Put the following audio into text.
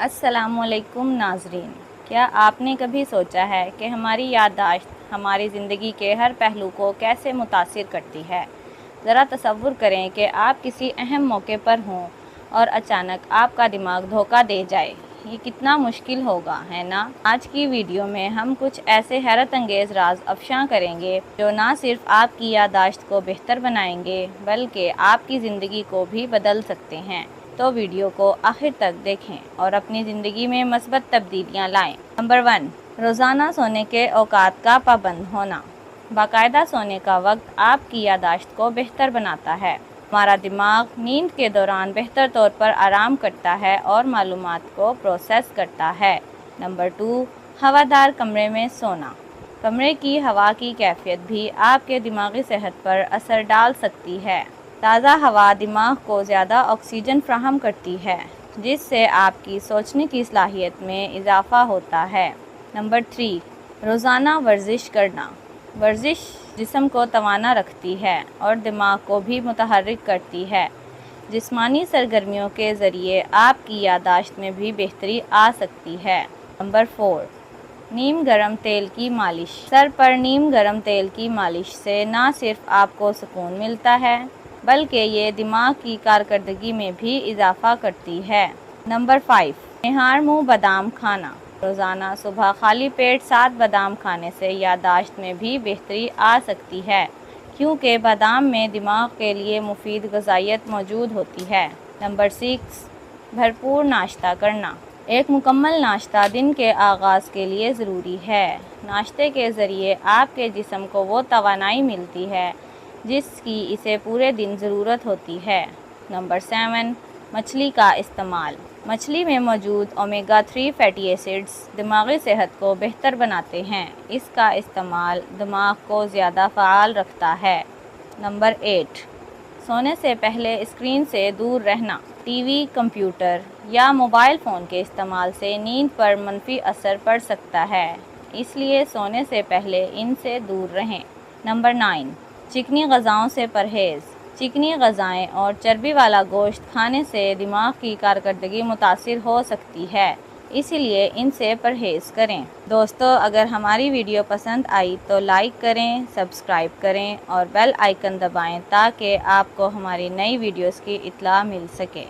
السلام علیکم ناظرین، کیا آپ نے کبھی سوچا ہے کہ ہماری یادداشت ہماری زندگی کے ہر پہلو کو کیسے متاثر کرتی ہے؟ ذرا تصور کریں کہ آپ کسی اہم موقع پر ہوں اور اچانک آپ کا دماغ دھوکہ دے جائے۔ یہ کتنا مشکل ہوگا، ہے نا؟ آج کی ویڈیو میں ہم کچھ ایسے حیرت انگیز راز افشاں کریں گے جو نہ صرف آپ کی یادداشت کو بہتر بنائیں گے بلکہ آپ کی زندگی کو بھی بدل سکتے ہیں۔ تو ویڈیو کو آخر تک دیکھیں اور اپنی زندگی میں مثبت تبدیلیاں لائیں۔ نمبر 1، روزانہ سونے کے اوقات کا پابند ہونا۔ باقاعدہ سونے کا وقت آپ کی یادداشت کو بہتر بناتا ہے۔ ہمارا دماغ نیند کے دوران بہتر طور پر آرام کرتا ہے اور معلومات کو پروسیس کرتا ہے۔ نمبر 2، ہوادار کمرے میں سونا۔ کمرے کی ہوا کی کیفیت بھی آپ کے دماغی صحت پر اثر ڈال سکتی ہے۔ تازہ ہوا دماغ کو زیادہ آکسیجن فراہم کرتی ہے، جس سے آپ کی سوچنے کی صلاحیت میں اضافہ ہوتا ہے۔ نمبر 3، روزانہ ورزش کرنا۔ ورزش جسم کو توانا رکھتی ہے اور دماغ کو بھی متحرک کرتی ہے۔ جسمانی سرگرمیوں کے ذریعے آپ کی یادداشت میں بھی بہتری آ سکتی ہے۔ نمبر 4، نیم گرم تیل کی مالش۔ سر پر نیم گرم تیل کی مالش سے نہ صرف آپ کو سکون ملتا ہے بلکہ یہ دماغ کی کارکردگی میں بھی اضافہ کرتی ہے۔ نمبر 5، نہار منہ بادام کھانا۔ روزانہ صبح خالی پیٹ 7 بادام کھانے سے یادداشت میں بھی بہتری آ سکتی ہے، کیونکہ بادام میں دماغ کے لیے مفید غذائیت موجود ہوتی ہے۔ نمبر 6، بھرپور ناشتہ کرنا۔ ایک مکمل ناشتہ دن کے آغاز کے لیے ضروری ہے۔ ناشتے کے ذریعے آپ کے جسم کو وہ توانائی ملتی ہے جس کی اسے پورے دن ضرورت ہوتی ہے۔ نمبر 7، مچھلی کا استعمال۔ مچھلی میں موجود اومیگا 3 فیٹی ایسڈز دماغی صحت کو بہتر بناتے ہیں۔ اس کا استعمال دماغ کو زیادہ فعال رکھتا ہے۔ نمبر 8، سونے سے پہلے اسکرین سے دور رہنا۔ ٹی وی، کمپیوٹر یا موبائل فون کے استعمال سے نیند پر منفی اثر پڑ سکتا ہے، اس لیے سونے سے پہلے ان سے دور رہیں۔ نمبر 9، چکنی غذاؤں سے پرہیز۔ چکنی غذائیں اور چربی والا گوشت کھانے سے دماغ کی کارکردگی متاثر ہو سکتی ہے، اسی لیے ان سے پرہیز کریں۔ دوستو، اگر ہماری ویڈیو پسند آئی تو لائک کریں، سبسکرائب کریں اور بیل آئیکن دبائیں تاکہ آپ کو ہماری نئی ویڈیوز کی اطلاع مل سکے۔